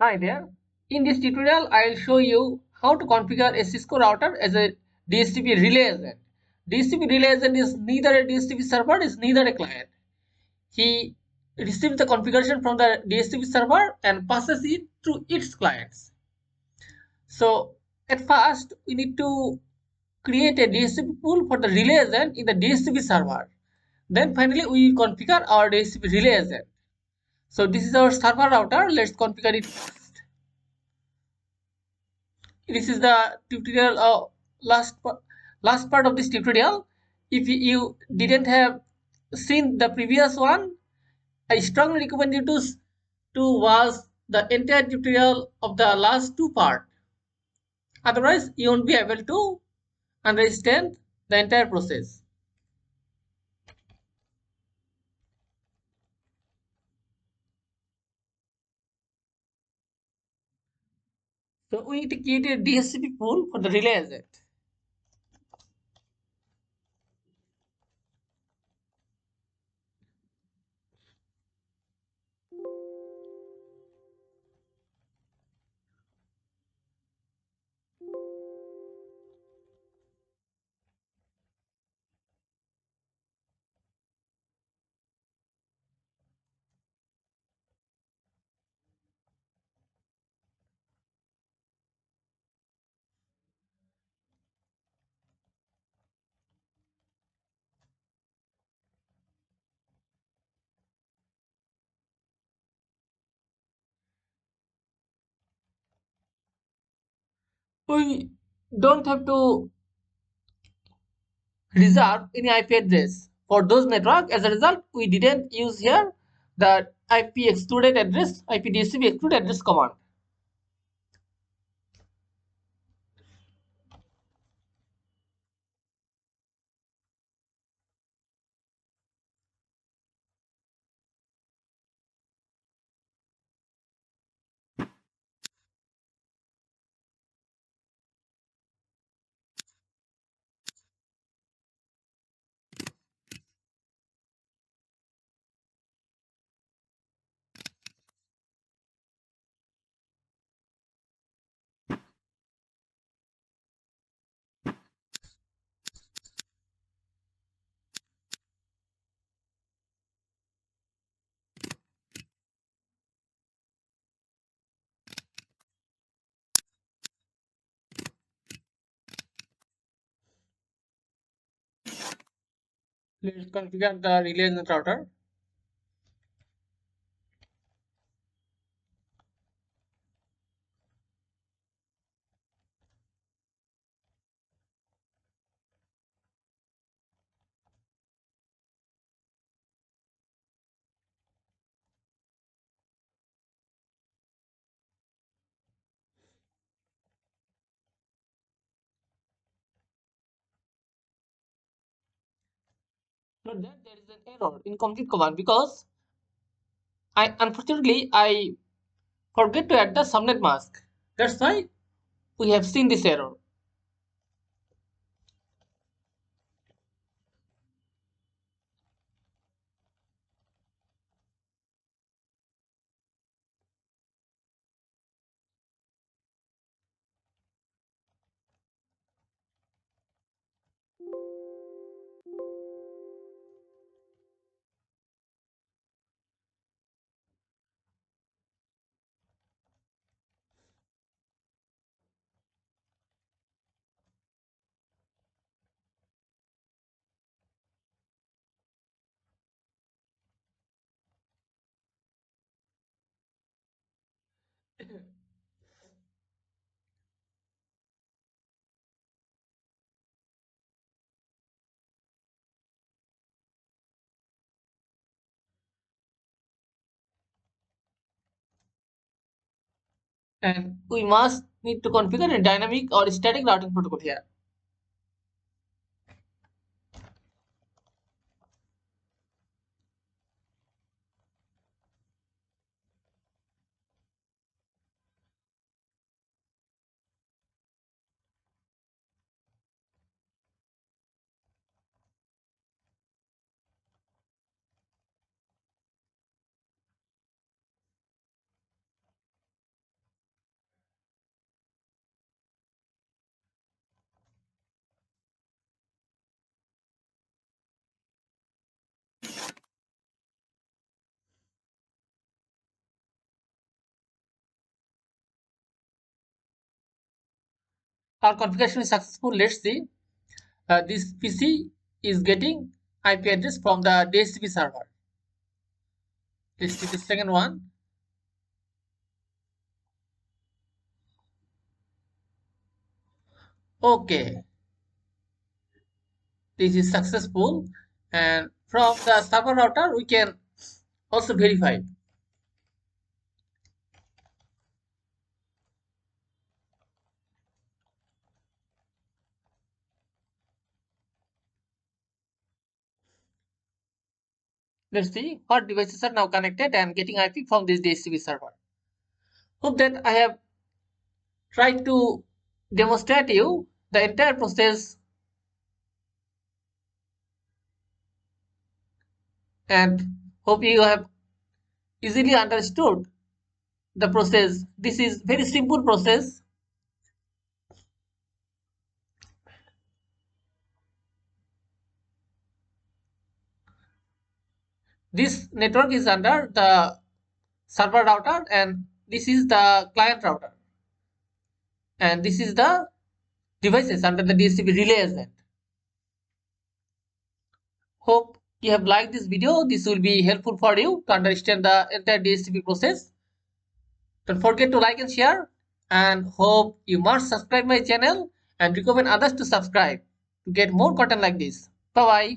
Hi there. In this tutorial, I'll show you how to configure a Cisco router as a DHCP relay agent. DHCP relay agent is neither a DHCP server, is neither a client. He receives the configuration from the DHCP server and passes it to its clients. So at first, we need to create a DHCP pool for the relay agent in the DHCP server. Then finally, we configure our DHCP relay agent. So this is our server router. Let's configure it first. This is the tutorial last part of this tutorial. If you didn't have seen the previous one, I strongly recommend you to watch the entire tutorial of the last two part. Otherwise you won't be able to understand the entire process. So we need to create a DHCP pool for the relay agent. We don't have to reserve any IP address for those network. As a result, we didn't use here the IP excluded address, IP DHCP excluded address command. Let's configure the relay net router. Note that there is an error in complete command because I forget to add the subnet mask. That's why we have seen this error. And we must need to configure a dynamic or static routing protocol here. our configuration is successful. Let's see. This PC is getting IP address from the DHCP server. Let's see the second one. Okay, this is successful, and from the server router we can also verify. Let's see what devices are now connected and getting IP from this DHCP server. Hope that I have tried to demonstrate you the entire process, and hope you have easily understood the process. This is very simple process. This network is under the server router, and this is the client router, and this is the devices under the DHCP Relay Agent. Hope you have liked this video. This will be helpful for you to understand the entire DHCP process. Don't forget to like and share, and hope you must subscribe my channel and recommend others to subscribe to get more content like this. Bye bye.